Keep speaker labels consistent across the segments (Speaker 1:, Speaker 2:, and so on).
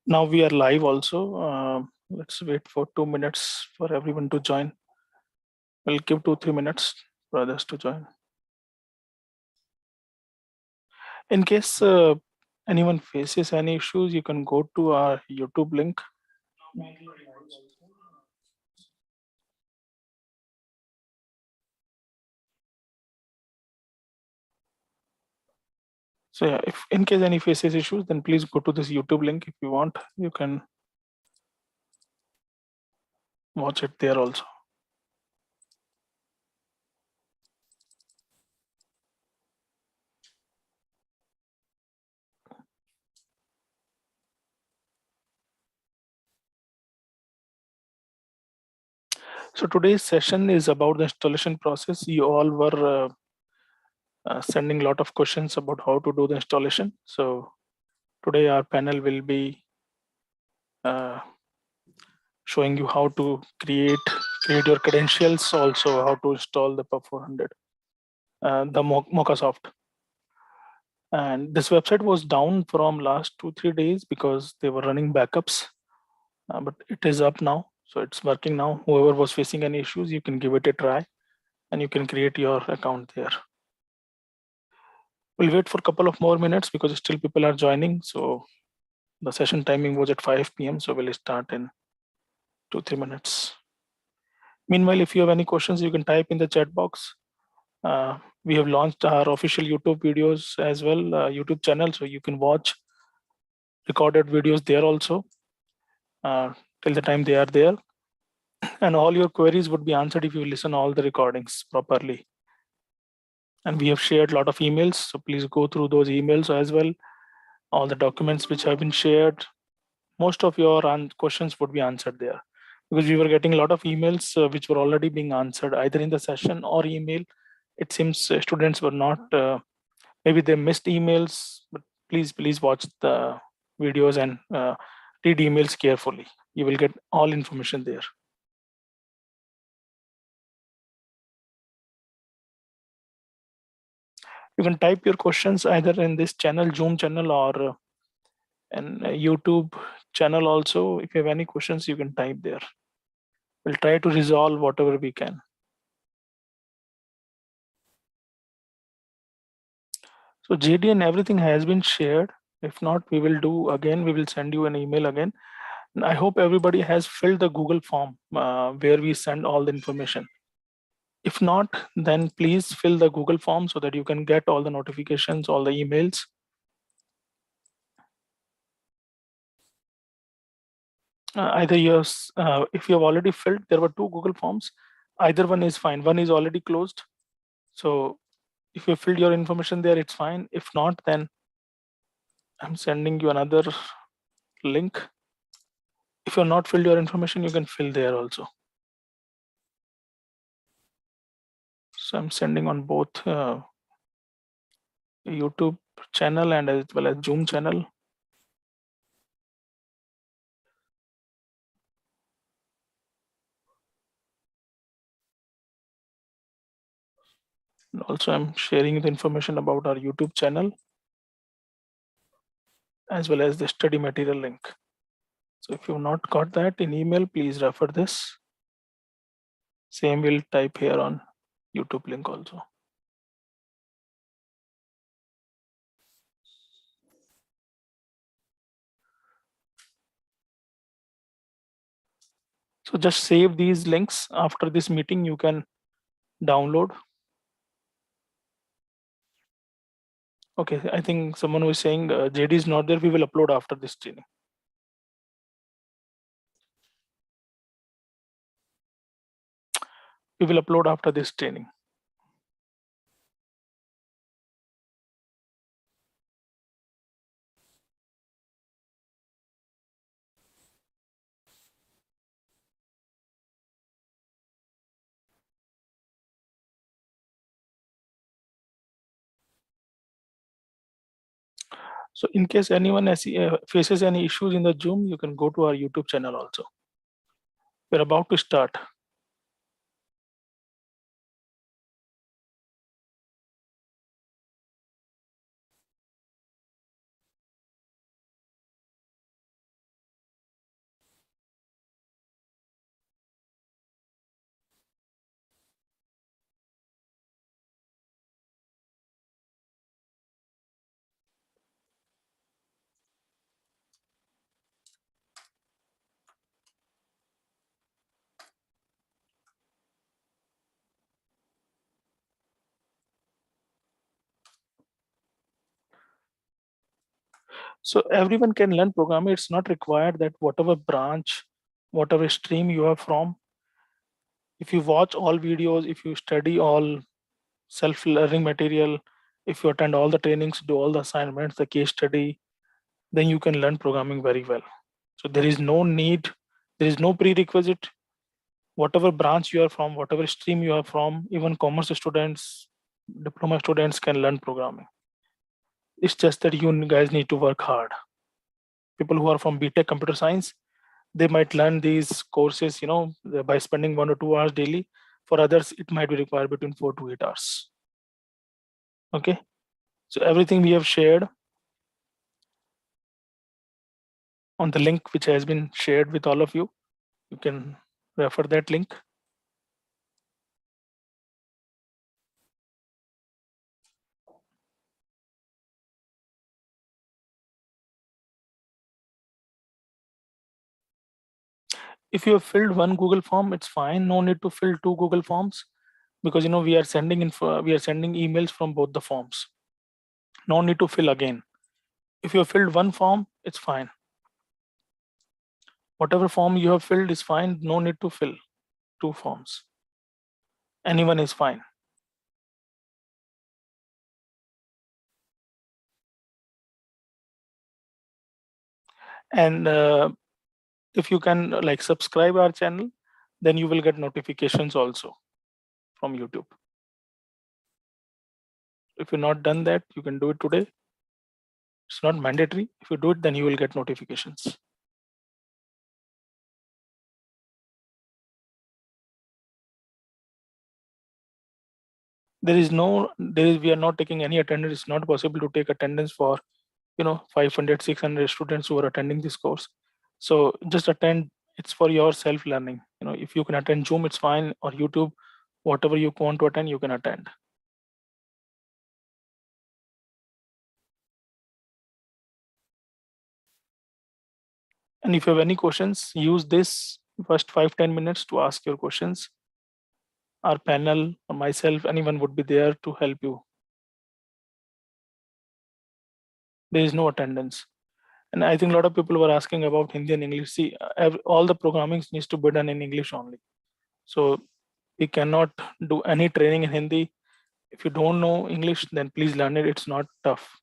Speaker 1: Now we are live also. Let's wait for 2 minutes for everyone to join. We'll give 2-3 minutes for others to join. In case anyone faces any issues, you can go to our YouTube link. So yeah, if in case any faces issues, then please go to this YouTube link. If you want, you can watch it there also. So today's session is about the installation process. You all were sending a lot of questions about how to do the installation. So today our panel will be showing you how to create your credentials, also how to install the PUB 400, the Mochasoft. And this website was down from last 2-3 days because they were running backups, but it is up now. So it's working now. Whoever was facing any issues, you can give it a try and you can create your account there. We'll wait for a couple of more minutes because still people are joining. So the session timing was at 5 p.m. So we'll start in 2-3 minutes. Meanwhile, if you have any questions, you can type in the chat box. We have launched our official YouTube videos as well, YouTube channel, so you can watch recorded videos there also till the time they are there. And all your queries would be answered if you listen all the recordings properly. And we have shared a lot of emails, so please go through those emails as well. All the documents which have been shared, most of your questions would be answered there, because we were getting a lot of emails which were already being answered either in the session or email. It seems students were not, maybe they missed emails, but please watch the videos and read emails carefully. You will get all information there. You can type your questions either in this channel, Zoom channel, or in YouTube channel also. If you have any questions, you can type there. We'll try to resolve whatever we can. So JD and everything has been shared. If not, we will do again. We will send you an email again. And I hope everybody has filled the Google form where we send all the information. If not, then please fill the Google form so that you can get all the notifications, all the emails. Either if you have already filled, there were 2 Google forms. Either one is fine. One is already closed. So if you filled your information there, it's fine. If not, then I'm sending you another link. If you're not filled your information, you can fill there also. So I'm sending on both YouTube channel and as well as Zoom channel. And also I'm sharing the information about our YouTube channel as well as the study material link. So if you've not got that in email, please refer this. Same will type here on YouTube link also. So just save these links. After this meeting, you can download. Okay, I think someone was saying JD is not there. We will upload after this training. We will upload after this training. So in case anyone faces any issues in the Zoom, you can go to our YouTube channel also. We're about to start. So everyone can learn programming. It's not required that whatever branch, whatever stream you are from, if you watch all videos, if you study all self-learning material, if you attend all the trainings, do all the assignments, the case study, then you can learn programming very well. So there is no need, there is no prerequisite. Whatever branch you are from, whatever stream you are from, even commerce students, diploma students can learn programming. It's just that you guys need to work hard. People who are from BTech computer science, they might learn these courses, by spending 1 or 2 hours daily. For others, it might be required between 4 to 8 hours. Okay. So everything we have shared on the link which has been shared with all of you. You can refer that link. If you have filled one Google form, it's fine. No need to fill two Google forms because we are sending emails from both the forms. No need to fill again. If you have filled one form, it's fine. Whatever form you have filled is fine. No need to fill two forms. Anyone is fine. And if you can subscribe our channel, then you will get notifications also from YouTube. If you're not done that, you can do it today. It's not mandatory. If you do it, then you will get notifications. We are not taking any attendance. It's not possible to take attendance for 500, 600 students who are attending this course. So just attend. It's for your self learning. If you can attend Zoom, it's fine, or YouTube, whatever you want to attend, you can attend. And if you have any questions, use this first 5-10 minutes to ask your questions. Our panel or myself, anyone would be there to help you. There is no attendance. And I think a lot of people were asking about Hindi and English. See, all the programming needs to be done in English only. So we cannot do any training in Hindi. If you don't know English, then please learn it. It's not tough.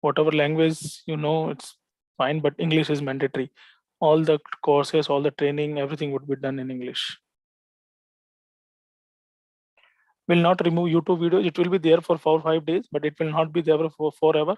Speaker 1: Whatever language it's fine, but English is mandatory. All the courses, all the training, everything would be done in English. Will not remove YouTube videos. It will be there for 4 or 5 days, but it will not be there for forever.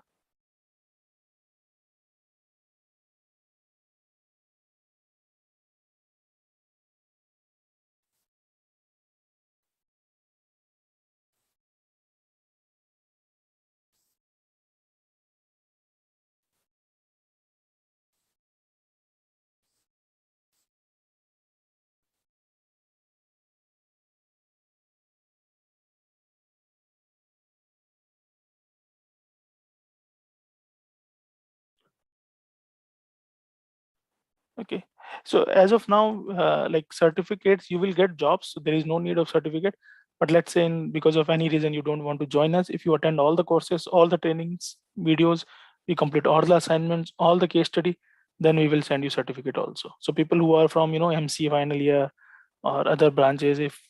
Speaker 1: Okay. So as of now, certificates, you will get jobs. So there is no need of certificate. But let's say because of any reason you don't want to join us, if you attend all the courses, all the trainings, videos, we complete all the assignments, all the case study, then we will send you certificate also. So people who are from MC final year or other branches, if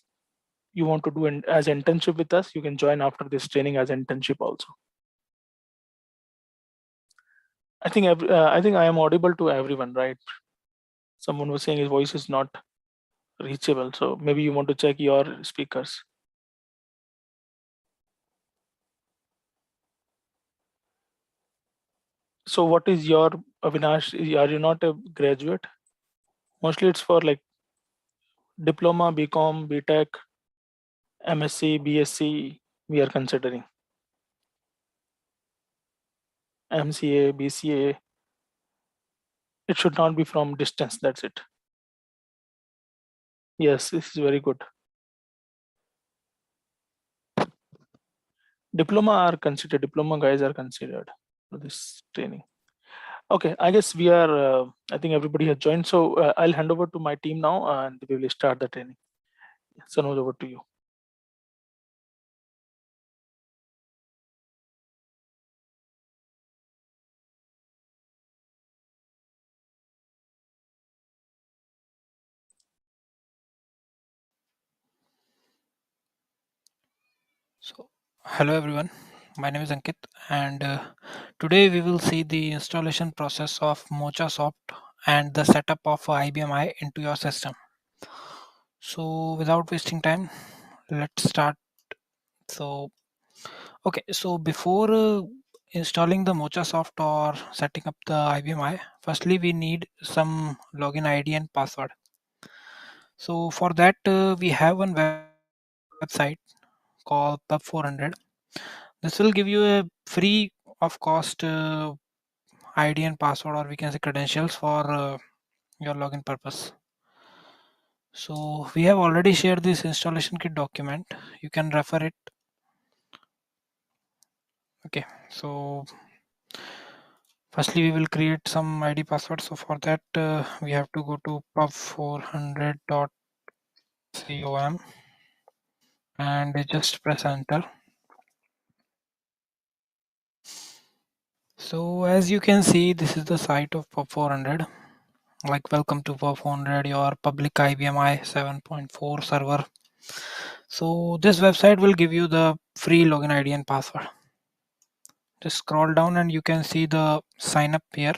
Speaker 1: you want to do as internship with us, you can join after this training as internship also. I think I am audible to everyone, right? Someone was saying his voice is not reachable. So maybe you want to check your speakers. So what is your, Avinash? Are you not a graduate? Mostly it's for diploma, BCom, BTech, MSc, BSc. We are considering MCA, BCA. It should not be from distance. That's it. Yes, this is very good. Diploma guys are considered for this training. Okay, I guess we are. I think everybody has joined. So I'll hand over to my team now, and we will start the training. Sanoj, over to you.
Speaker 2: So, hello everyone, my name is Ankit, and today we will see the installation process of MochaSoft and the setup of IBMi into your system. So, without wasting time, let's start. So, so before installing the MochaSoft or setting up the IBMi, firstly we need some login ID and password. So, for that, we have one website called Pub400. This will give you a free of cost ID and password, or we can say credentials for your login purpose. So we have already shared this installation kit document. You can refer it. Okay, so firstly we will create some ID password. So for that we have to go to pub400.com and just press enter. So as you can see, this is the site of pub400. Like, welcome to pub400, your public IBMi 7.4 server. So this website will give you the free login ID and password. Just scroll down and you can see the sign up here.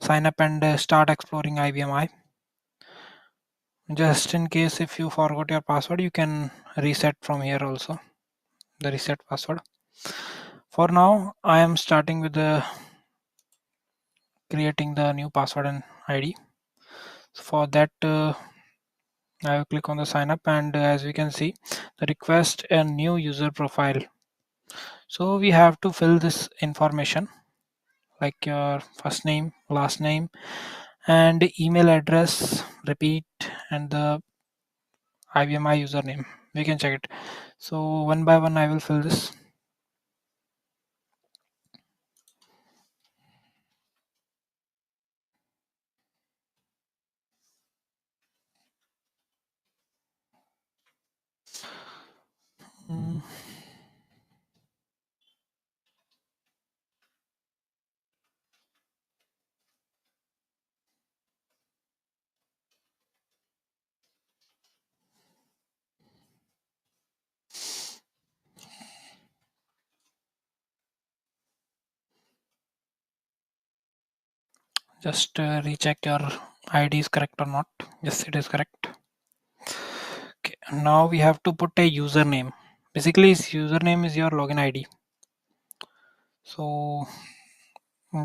Speaker 2: Sign up and start exploring IBMi. Just in case if you forgot your password, you can reset from here also, the reset password. For now, I am starting with the creating the new password and ID. So for that, I will click on the sign up, and as we can see, the request a new user profile. So we have to fill this information like your first name, last name, and email address, repeat, and the IBMi username. We can check it. So one by one, I will fill this. Mm, Just recheck your ID is correct or not. Yes, it is correct. Okay, now we have to put a username. Basically, username is your login ID. So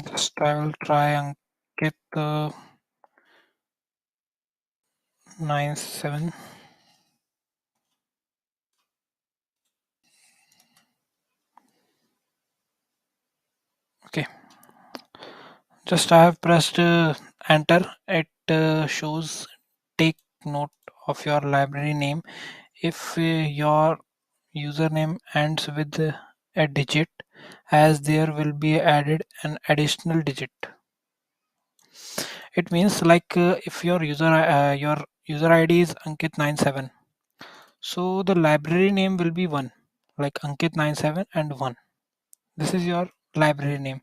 Speaker 2: just I will try Ankit 97. Okay, just I have pressed enter. It shows take note of your library name. If your username ends with a digit, as there will be added an additional digit. It means like if your user ID is Ankit97, so the library name will be 1, like Ankit97 and 1. This is your library name.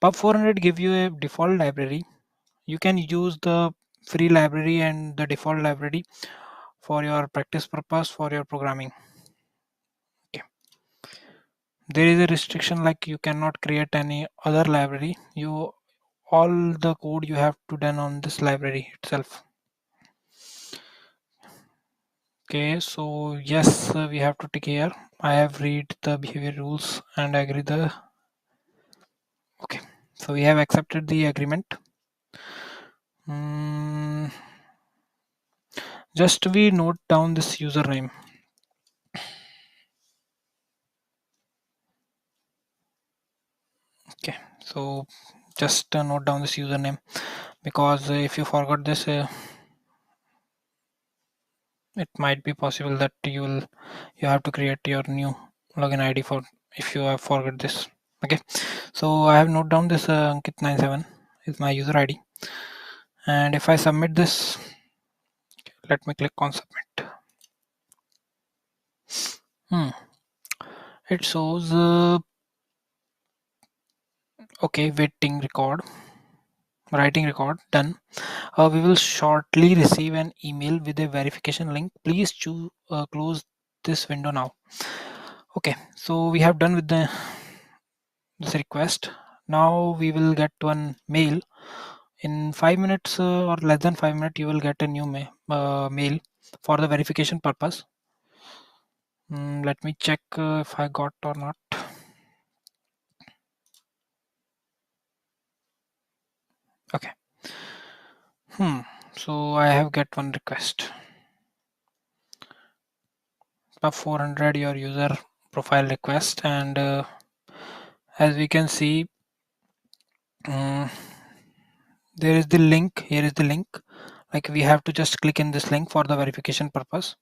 Speaker 2: Pub400 give you a default library. You can use the free library and the default library for your practice purpose for your programming. Okay. There is a restriction like you cannot create any other library. You all the code you have to done on this library itself. Okay, so yes, we have to take care. I have read the behavior rules and agree the. Okay, so we have accepted the agreement. Just we note down this username. Okay, so just note down this username, because if you forgot this, it might be possible that you have to create your new login ID for if you have forgot this. Okay, so I have note down this Ankit97 is my user ID, and if I submit this, let me click on submit. It shows okay, waiting record, writing record done. We will shortly receive an email with a verification link. Please close this window now. Okay, so we have done with this request. Now we will get one mail. In 5 minutes or less than 5 minutes, you will get a new mail for the verification purpose. Let me check if I got or not. Okay. So I have get one request. About 400 your user profile request, and as we can see, there is the link. Here is the link. Like we have to just click in this link for the verification purpose,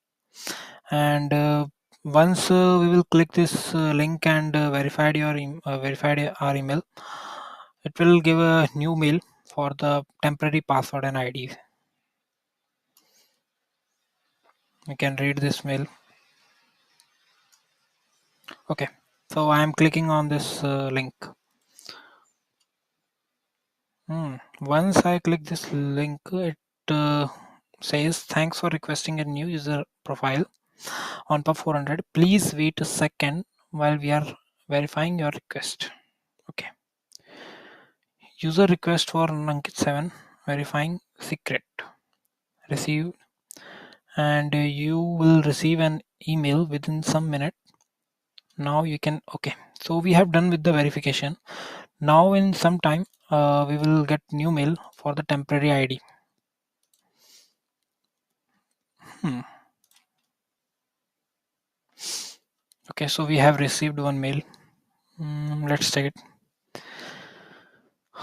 Speaker 2: and once we will click this link and verified our email, it will give a new mail for the temporary password and ID. You can read this mail. Okay, so I am clicking on this link. Once I click this link, it says thanks for requesting a new user profile on PUB 400. Please wait a second while we are verifying your request. Okay. User request for Ankit 7 verifying secret received, and you will receive an email within some minute. Now you can, okay, so we have done with the verification. Now in some time we will get new mail for the temporary ID. Okay, so we have received one mail. Let's take it.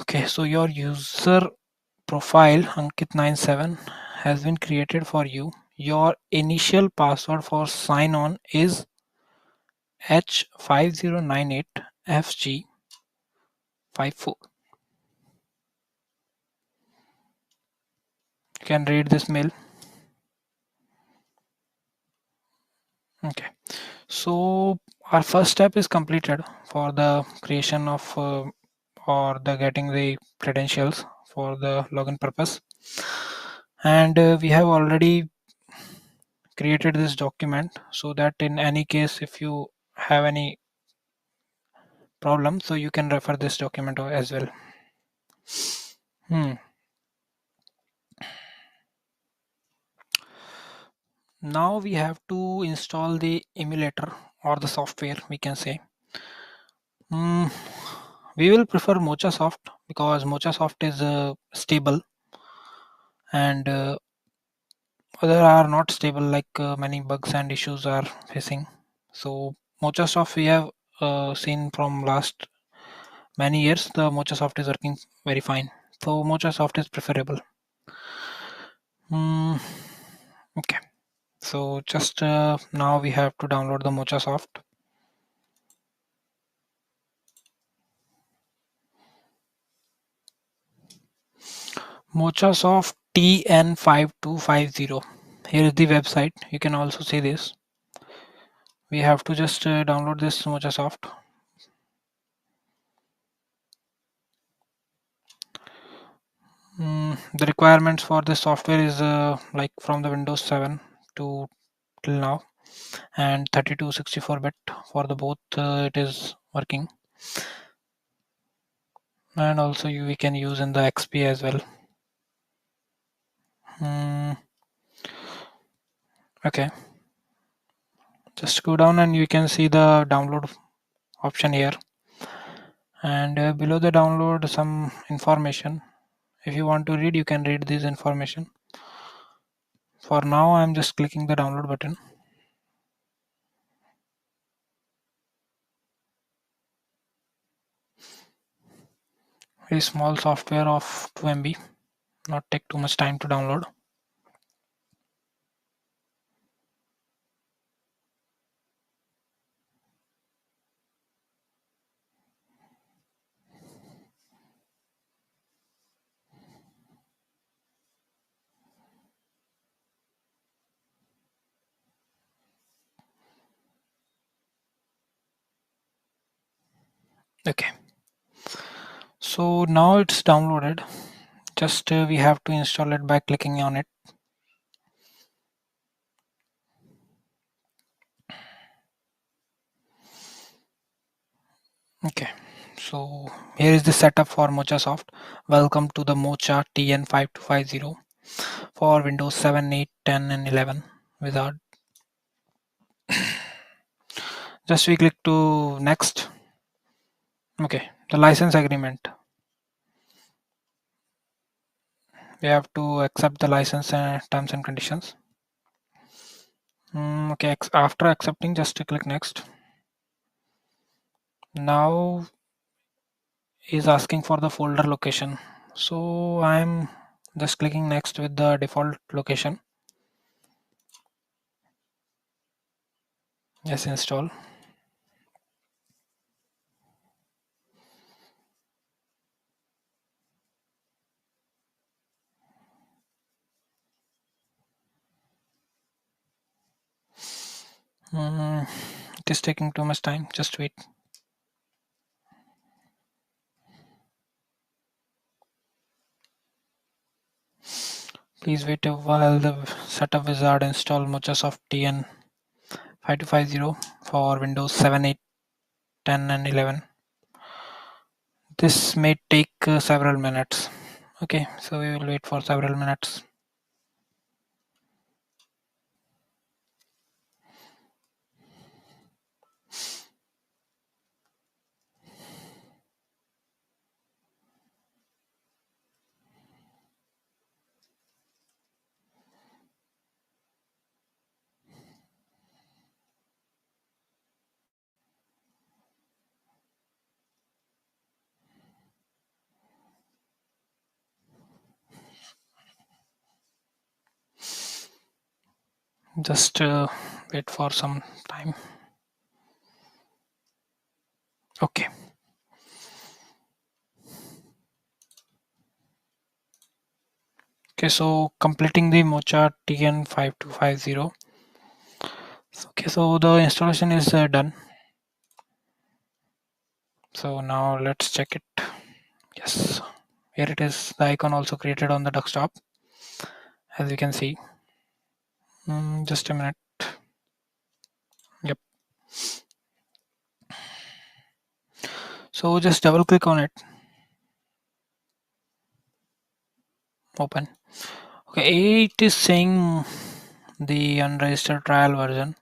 Speaker 2: Okay, so your user profile Ankit97 has been created for you. Your initial password for sign on is H5098FG54. You can read this mail. Okay, so our first step is completed for the creation of or the getting the credentials for the login purpose, and we have already created this document so that in any case if you have any problem, so you can refer this document as well. Now we have to install the emulator or the software, we can say. We will prefer Mochasoft because Mochasoft is stable, and other are not stable, like many bugs and issues are facing. So Mochasoft we have seen from last many years, the Mochasoft is working very fine. So Mochasoft is preferable. Okay, so just now we have to download the Mochasoft. Mochasoft TN5250. Here is the website. You can also see this. We have to just download this Mochasoft. The requirements for this software is like from the Windows 7 to till now, and 32 64-bit for the both it is working, and also we can use in the XP as well. Okay, just go down and you can see the download option here, and below the download some information. If you want to read, you can read this information. For now I'm just clicking the download button. Very small software of 2 MB, not take too much time to download. Okay, so now it's downloaded. Just we have to install it by clicking on it. Okay, so here is the setup for MochaSoft. Welcome to the Mocha TN5250 for Windows 7, 8, 10 and 11 wizard. Just we click to next. Okay, the license agreement. We have to accept the license and terms and conditions. Okay, after accepting, just click next. Now is asking for the folder location. So I'm just clicking next with the default location. Yes, install. It is taking too much time. Just wait. Please wait a while the setup wizard install MochaSoft TN5250 for Windows 7, 8, 10 and 11. This may take several minutes. Okay, so we will wait for several minutes. Just wait for some time. Okay. Okay, so completing the Mocha TN5250. Okay, so the installation is done. So now let's check it. Yes, here it is. The icon also created on the desktop, as you can see. Just a minute. Yep. So just double click on it. Open. Okay, it is saying the unregistered trial version.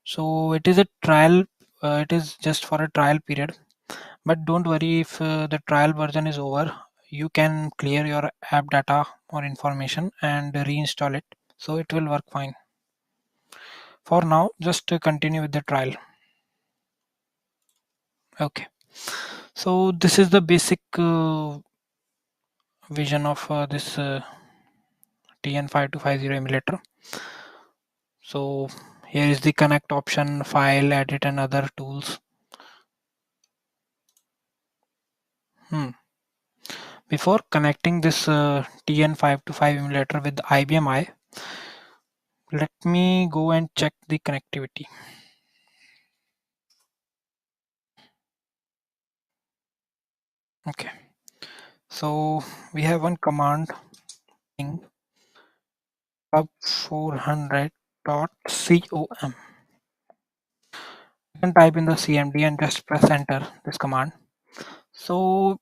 Speaker 2: So it is a trial. It is just for a trial period. But don't worry if the trial version is over. You can clear your app data or information and reinstall it. So it will work fine. For now, just continue with the trial. Okay. So this is the basic vision of this TN5250 emulator. So here is the connect option, file, edit and other tools. Before connecting this TN525 emulator with IBMi, let me go and check the connectivity. Okay, so we have one command AS400.com. You can type in the CMD and just press enter this command. So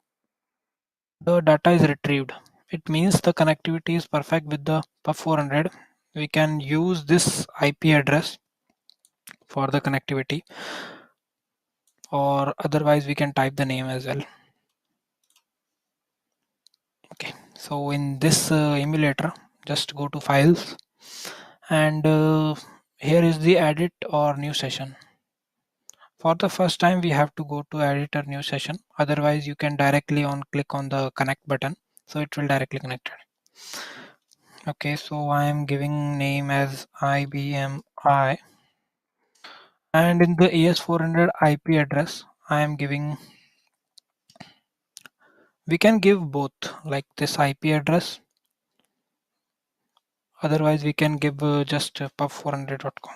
Speaker 2: the data is retrieved. It means the connectivity is perfect with the PUB400. We can use this IP address for the connectivity, or otherwise we can type the name as well. Okay, so in this emulator, just go to files and here is the edit or new session. For the first time we have to go to edit or new session, otherwise you can directly click on the connect button, so it will directly connect it. Okay, so I am giving name as IBMi, and in the AS400 IP address I am giving, we can give both, like this IP address, otherwise we can give just pub400.com.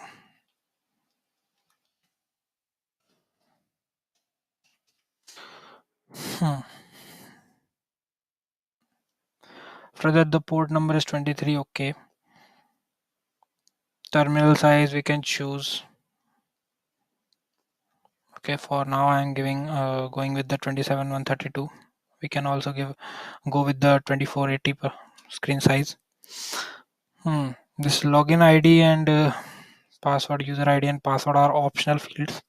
Speaker 2: After that the port number is 23. Okay, terminal size we can choose. Okay, for now I'm giving going with the 27132. We can also go with the 2480 screen size. This login ID and password, user ID and password are optional fields.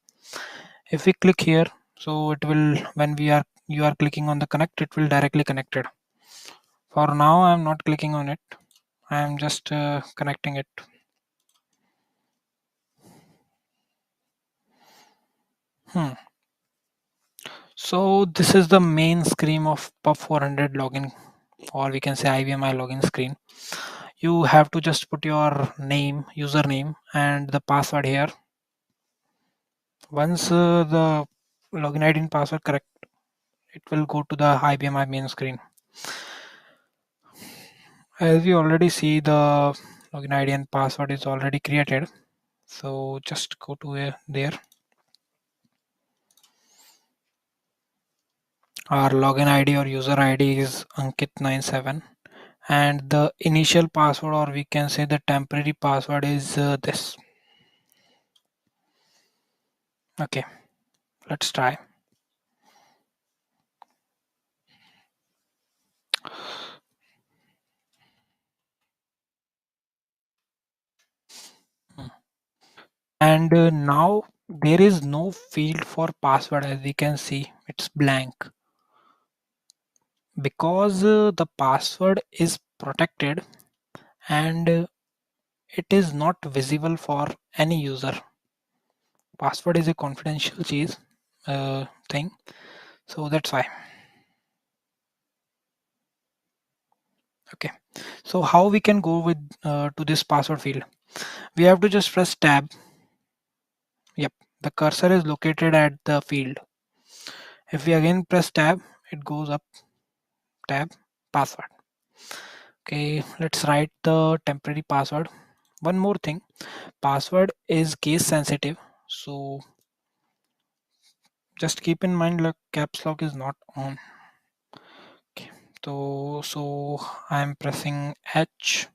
Speaker 2: If we click here, so it will, when you are clicking on the connect, it will directly connect it. For now I'm not clicking on it, I am just connecting it. So this is the main screen of PUB400 login, or we can say IBMi login screen. You have to just put your name, username and the password here. Once the login ID and password correct, it will go to the IBMi main screen. As you already see, the login ID and password is already created. So just go to there. Our login ID or user ID is Ankit97 and the initial password, or we can say the temporary password, is this. Okay, let's try. And now there is no field for password, as we can see it's blank, because the password is protected and it is not visible for any user. Password is a confidential thing, so that's why. Okay, so how we can go with to this password field? We have to just press tab. Yep, the cursor is located at the field. If we again press tab, it goes up, tab, password. Okay, let's write the temporary password. One more thing, password is case sensitive, so just keep in mind, like, caps lock is not on. Okay, so I'm pressing H,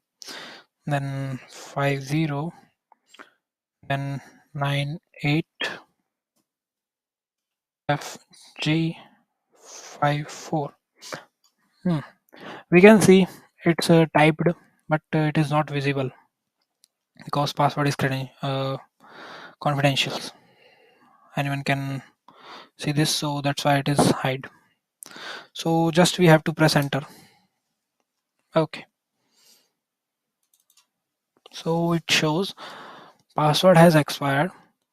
Speaker 2: then 50, then 98, FG 54. We can see it's typed, but it is not visible because password is confidential. Anyone can see this, so that's why it is hide. So just we have to press enter. Okay, so it shows password has expired,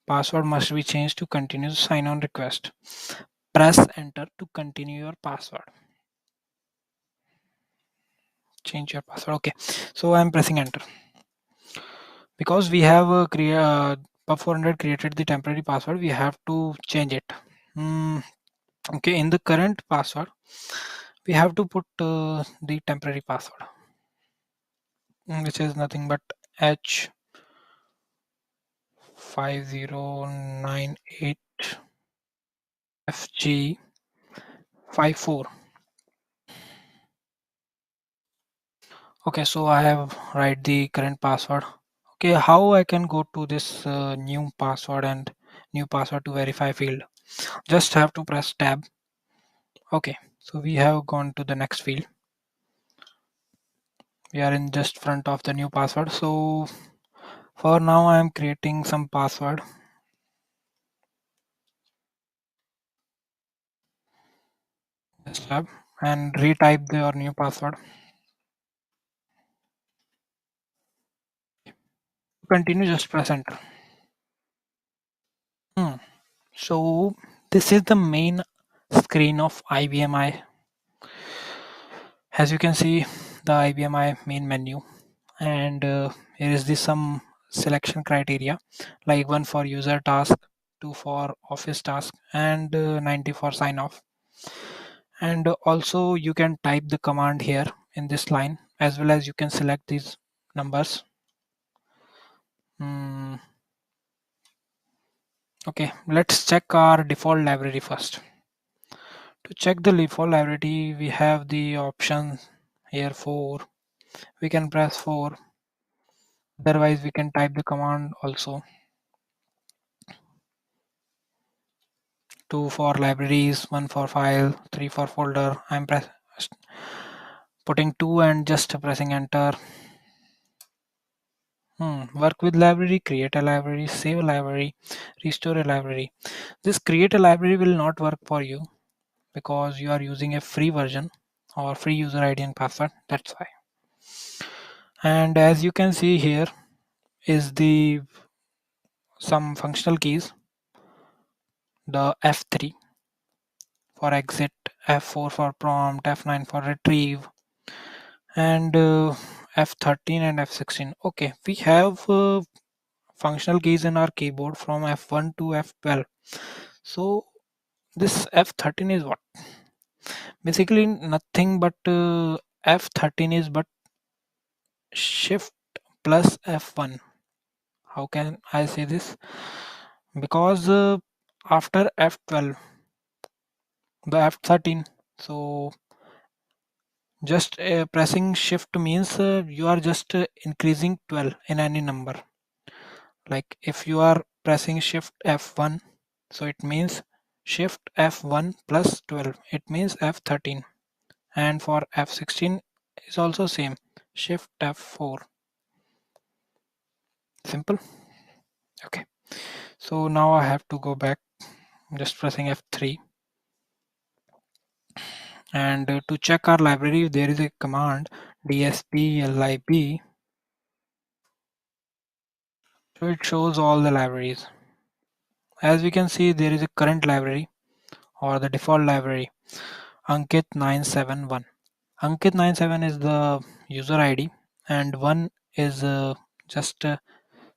Speaker 2: password must be changed to continue sign on request. Press enter to continue your password. Change your password. Okay, so I'm pressing enter because we have PUB400 created the temporary password. We have to change it. Okay, in the current password we have to put the temporary password, which is nothing but H5098 FG54. Okay, so I have write the current password. Okay, how I can go to this new password and new password to verify field? Just have to press tab. Okay, so we have gone to the next field. We are in just front of the new password. So for now I am creating some password. Just tab and retype your new password. Continue, just press enter. So this is the main screen of IBMi. As you can see, the IBMi main menu, and here is the some selection criteria, like 1 for user task, 2 for office task, and 90 for sign off. And also you can type the command here in this line, as well as you can select these numbers. Okay, let's check our default library first. To check the default library, we have the option here 4. We can press 4. Otherwise, we can type the command also. 2 for libraries, 1 for file, 3 for folder. I'm putting 2 and just pressing enter. Work with library, create a library, save a library, restore a library. This create a library will not work for you because you are using a free version or free user ID and password. That's why. And as you can see here is the some functional keys, the F3 for exit, F4 for prompt, F9 for retrieve, and F13 and F16. Okay, we have functional keys in our keyboard from F1 to F12. So this F13 is what? Basically nothing but F13 is but shift plus F1. How can I say this? Because after F12, the F13, so just pressing shift means you are just increasing 12 in any number. Like if you are pressing shift F1, so it means shift F1 plus 12, it means F13. And for F16 is also same, shift F4. Simple. Okay, so now I have to go back, just pressing F3. And to check our library, there is a command dsplib. So it shows all the libraries. As we can see, there is a current library or the default library, Ankit 971. Ankit 97 is the user ID and 1 is just a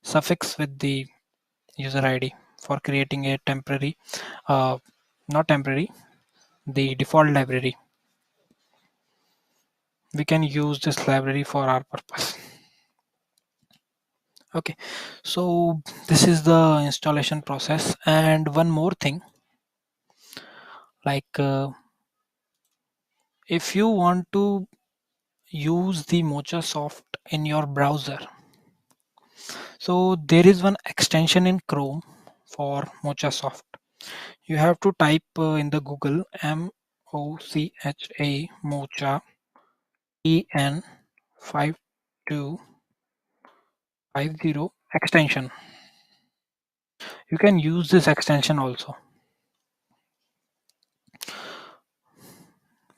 Speaker 2: suffix with the user ID for creating a temporary, not temporary, the default library. We can use this library for our purpose. Okay, so this is the installation process. And one more thing, like if you want to use the Mocha soft in your browser, so there is one extension in Chrome for Mocha soft. You have to type in the Google MOCHA Mocha EN5250 extension. You can use this extension also.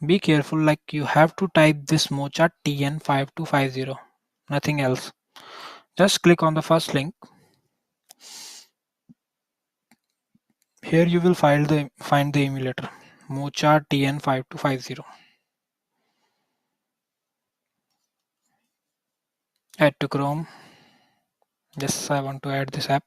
Speaker 2: Be careful, like you have to type this Mocha TN5250, nothing else. Just click on the first link. Here you will find the emulator Mocha TN5250. Add to Chrome. Yes, I want to add this app.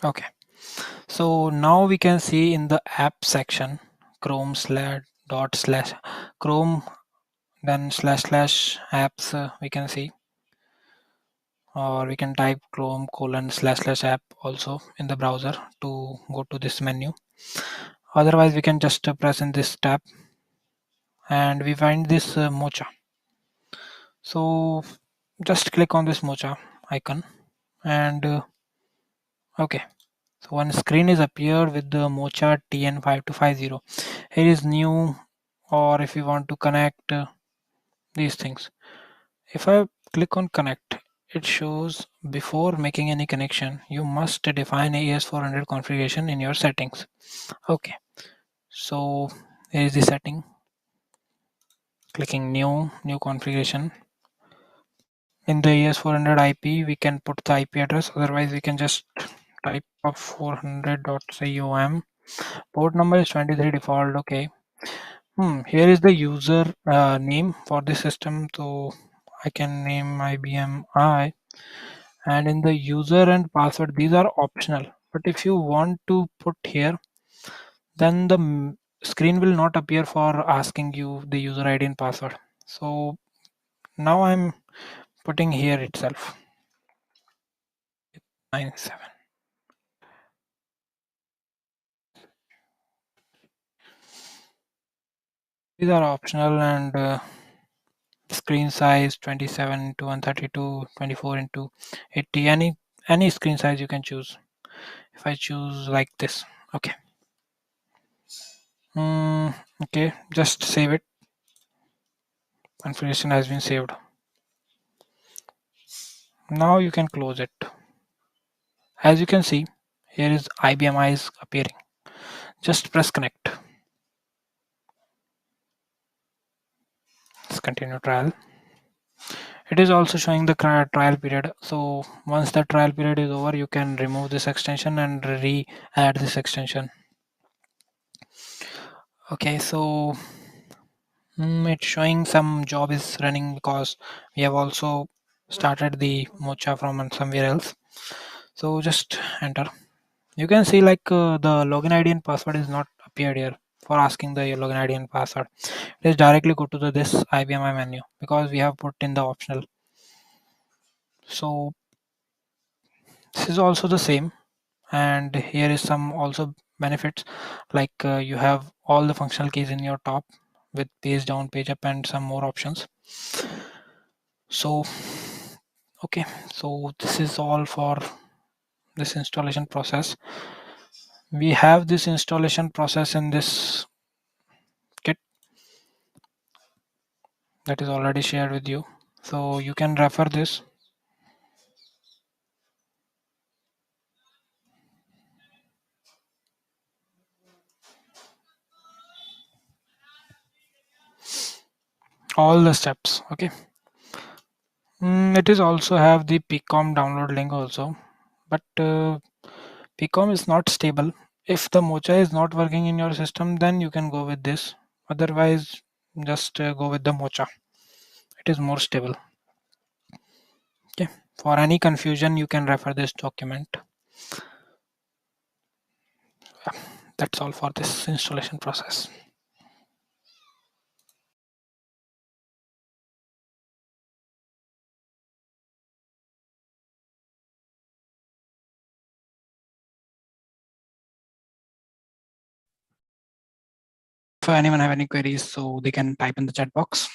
Speaker 2: Okay, so now we can see in the app section Chrome Chrome then / apps we can see, or we can type Chrome : / app also in the browser to go to this menu. Otherwise we can just press in this tab and we find this Mocha. So just click on this Mocha icon and okay, so one screen is appeared with the Mocha TN5250. Here is new, or if you want to connect these things. If I click on connect, it shows before making any connection, you must define AS400 configuration in your settings. Okay, so here is the setting. Clicking new configuration. In the AS400 IP, we can put the IP address. Otherwise, we can just type of 400.com. Port number is 23 default. Okay. Here is the user name for the system. So I can name IBMi. And in the user and password, these are optional. But if you want to put here, then the screen will not appear for asking you the user ID and password. So now I'm putting here itself 97. These are optional and screen size 27 into 132, 24 into 80, any screen size you can choose. If I choose like this, okay. Okay, just save it. Configuration has been saved. Now you can close it. As you can see, here is IBMi is appearing. Just press connect. Let's continue trial. It is also showing the trial period. So once the trial period is over, you can remove this extension and re-add this extension. Okay, so it's showing some job is running because we have also started the mocha from somewhere else. So just enter. You can see like the login ID and password is not appeared here for asking the login ID and password. It is directly go to this IBMi menu because we have put in the optional. So this is also the same, and here is some also benefits like you have all the functional keys in your top with page down, page up, and some more options. So okay, so this is all for this installation process. We have this installation process in this kit that is already shared with you, so you can refer this. All the steps. Okay. It is also have the pcom download link also, but pcom is not stable. If the mocha is not working in your system, then you can go with this. Otherwise, just go with the mocha. It is more stable. Okay. For any confusion, you can refer this document. That's all for this installation process. If anyone have any queries, so they can type in the chat box.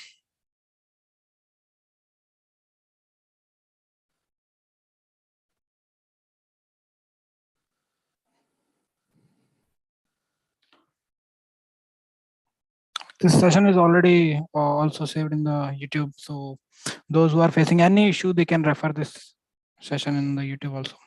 Speaker 2: This session is already also saved in the YouTube. So those who are facing any issue, they can refer this session in the YouTube also.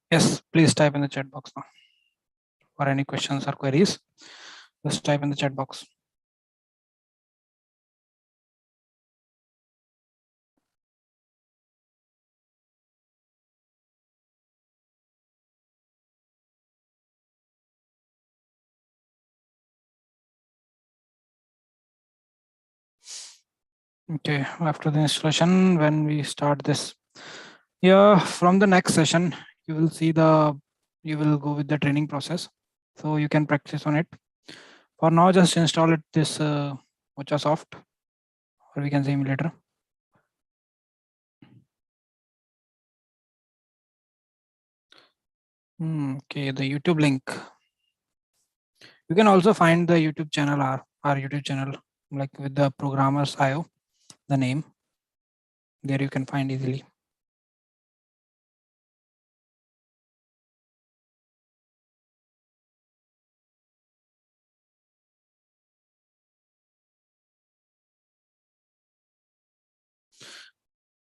Speaker 2: Yes, please type in the chat box now. For any questions or queries, just type in the chat box. Okay, after the installation, when we start this, yeah, from the next session, you will see you will go with the training process. So you can practice on it. For now, just install it this Mocha soft, or we can say emulator. Okay, the YouTube link. You can also find the YouTube channel, our YouTube channel, like with the programmers IO, the name. There you can find easily.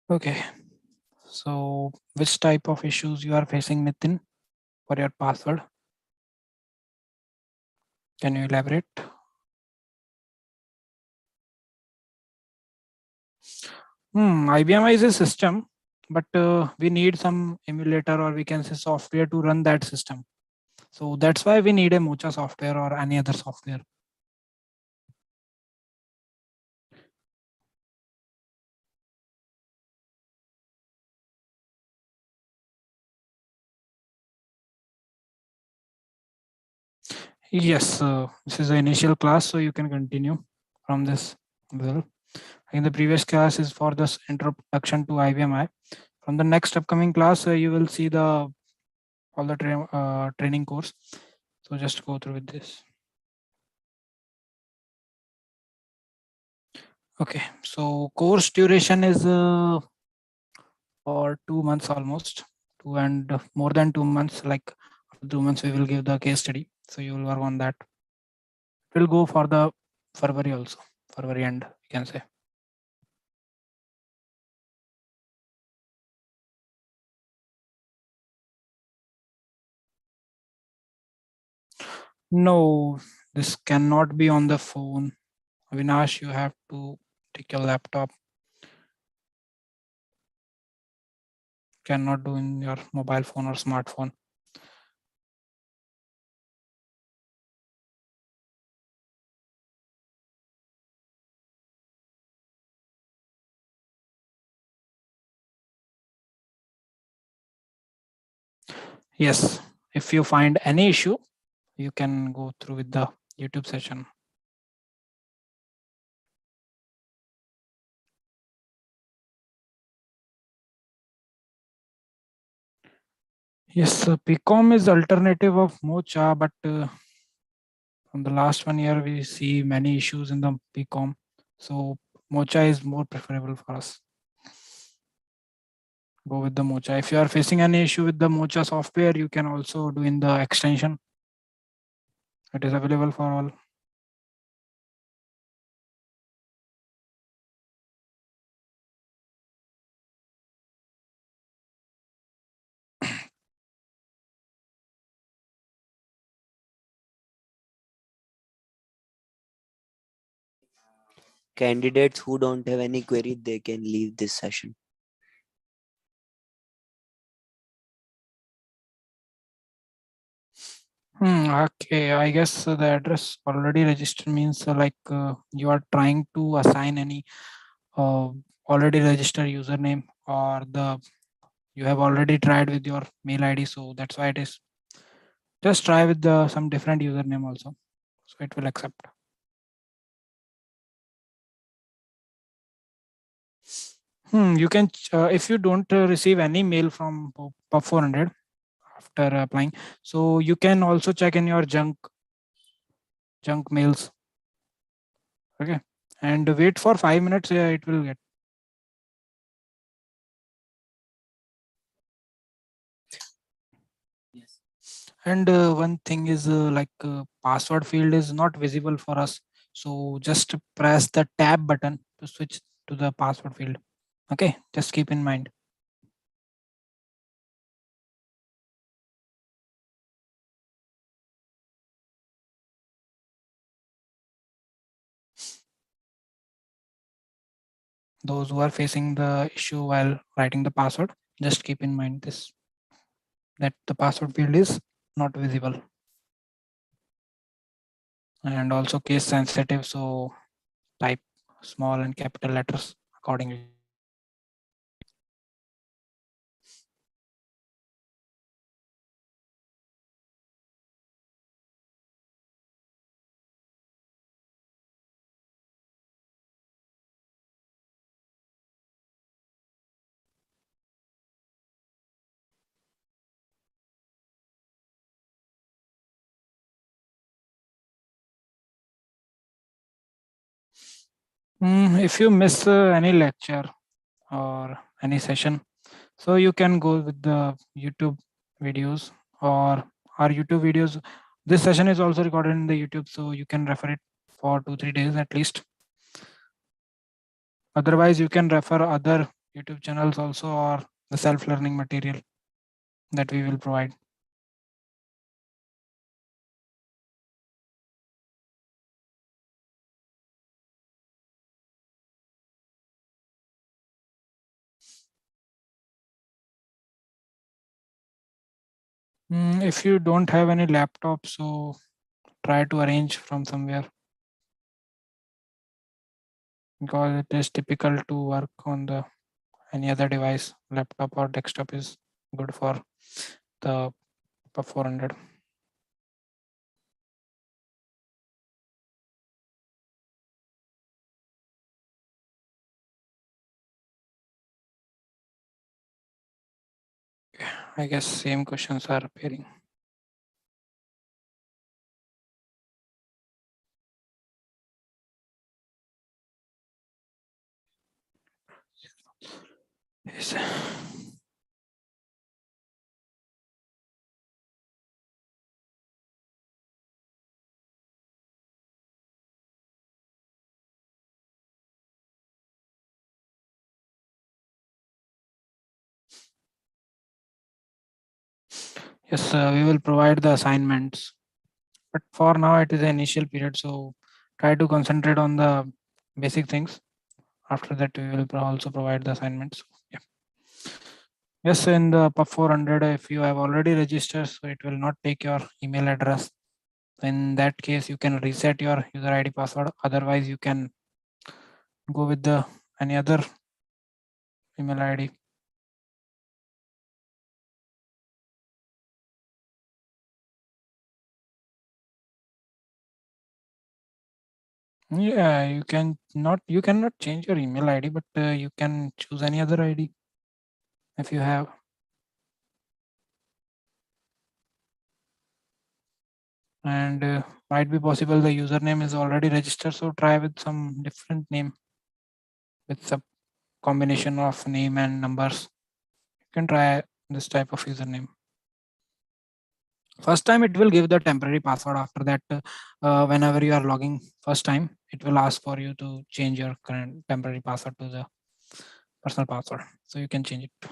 Speaker 2: Okay, so which type of issues you are facing, Nitin, for your password? Can you elaborate? IBMi is a system, but we need some emulator, or we can say software to run that system. So that's why we need a Mocha software or any other software. Yes, this is the initial class, so you can continue from this. Well, in the previous class is for this introduction to IBMi. From the next upcoming class, you will see the all the training course. So just go through with this. Okay, so course duration is for 2 months almost, more than 2 months. Like after 2 months, we will give the case study. So you will work on that. It will go for the February also, February end, you can say. No, this cannot be on the phone. Avinash, you have to take your laptop. Cannot do in your mobile phone or smartphone. Yes, if you find any issue, you can go through with the YouTube session. Yes, PCOM is alternative of Mocha, but from the last 1 year, we see many issues in the PCOM. So Mocha is more preferable for us. Go with the Mocha. If you are facing any issue with the Mocha software, you can also do in the extension. It is available for all.
Speaker 3: Candidates who don't have any query, they can leave this session.
Speaker 2: Okay, I guess the address already registered means you are trying to assign any already registered username, or you have already tried with your mail ID, so that's why it is. Just try with some different username also, so it will accept. You can if you don't receive any mail from PUB 400 after applying, so you can also check in your junk mails. Okay, and wait for 5 minutes. It will get. And one thing is password field is not visible for us, so just press the tab button to switch to the password field. Okay, just keep in mind. Those who are facing the issue while writing the password, just keep in mind this, that the password field is not visible, and also case sensitive, so type small and capital letters accordingly. If you miss any lecture or any session, so you can go with the YouTube videos or our YouTube videos. This session is also recorded in the YouTube, so you can refer it for 2-3 days at least. Otherwise, you can refer other YouTube channels also, or the self-learning material that we will provide. If you don't have any laptop, so try to arrange from somewhere, because it is typical to work on the any other device. Laptop or desktop is good for the PUB 400. I guess same questions are appearing. Yes. Yes, we will provide the assignments, but for now it is the initial period, so try to concentrate on the basic things. After that, we will also provide the assignments. Yeah. Yes, in the PUB 400, if you have already registered, so it will not take your email address. In that case, you can reset your user ID password. Otherwise, you can go with the any other email ID. Yeah, you cannot change your email ID, but you can choose any other ID if you have. And might be possible the username is already registered, so try with some different name with some combination of name and numbers. You can try this type of username. First time it will give the temporary password. After that, whenever you are logging first time, it will ask for you to change your current temporary password to the personal password, so you can change it.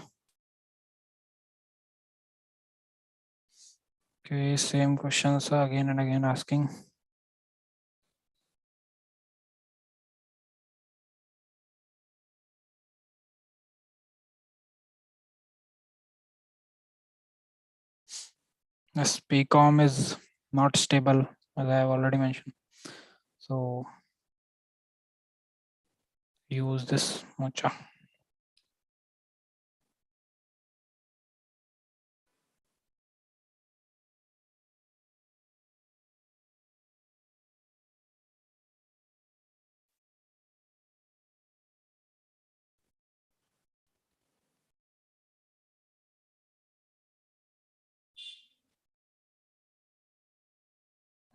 Speaker 2: Okay, same questions again and again asking. Yes, PCOM is not stable, as I have already mentioned. So use this Mocha.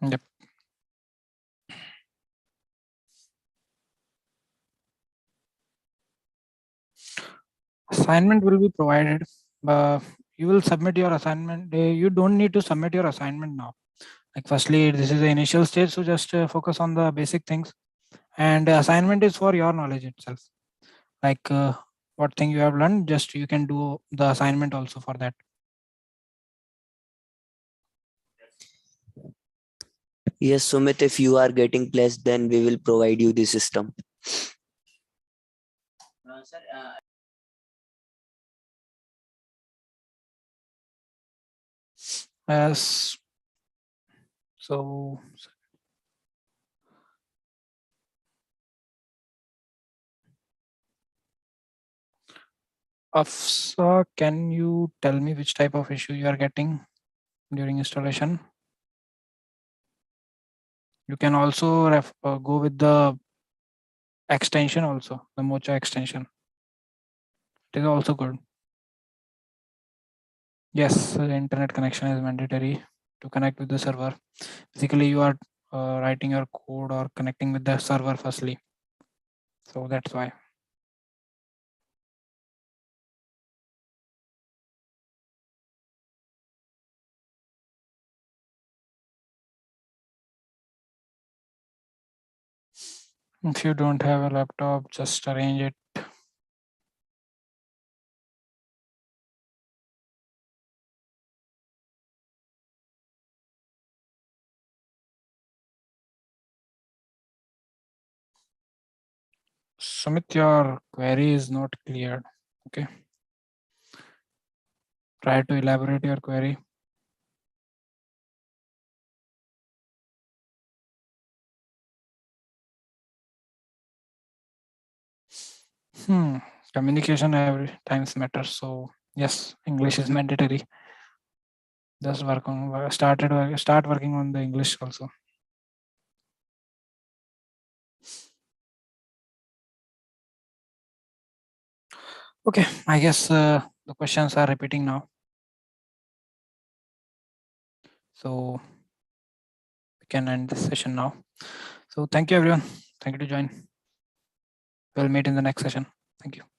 Speaker 2: Yep. Assignment will be provided. You will submit your assignment. You don't need to submit your assignment now. Like firstly, this is the initial stage, so just focus on the basic things. And assignment is for your knowledge itself. Like what thing you have learned, just you can do the assignment also for that.
Speaker 3: Yes, Sumit, if you are getting placed, then we will provide you the system.
Speaker 2: As so Afsa, can you tell me which type of issue you are getting during installation? You can also go with the extension also, the Mocha extension. It is also good. Yes, the internet connection is mandatory to connect with the server. Basically, you are writing your code or connecting with the server firstly. So that's why. If you don't have a laptop, just arrange it. Sumit, your query is not clear. Okay. Try to elaborate your query. Communication every times matters. So yes, English is mandatory. Just start working on the English also. Okay, I guess the questions are repeating now. So we can end this session now. So thank you everyone. Thank you to join. We'll meet in the next session. Thank you.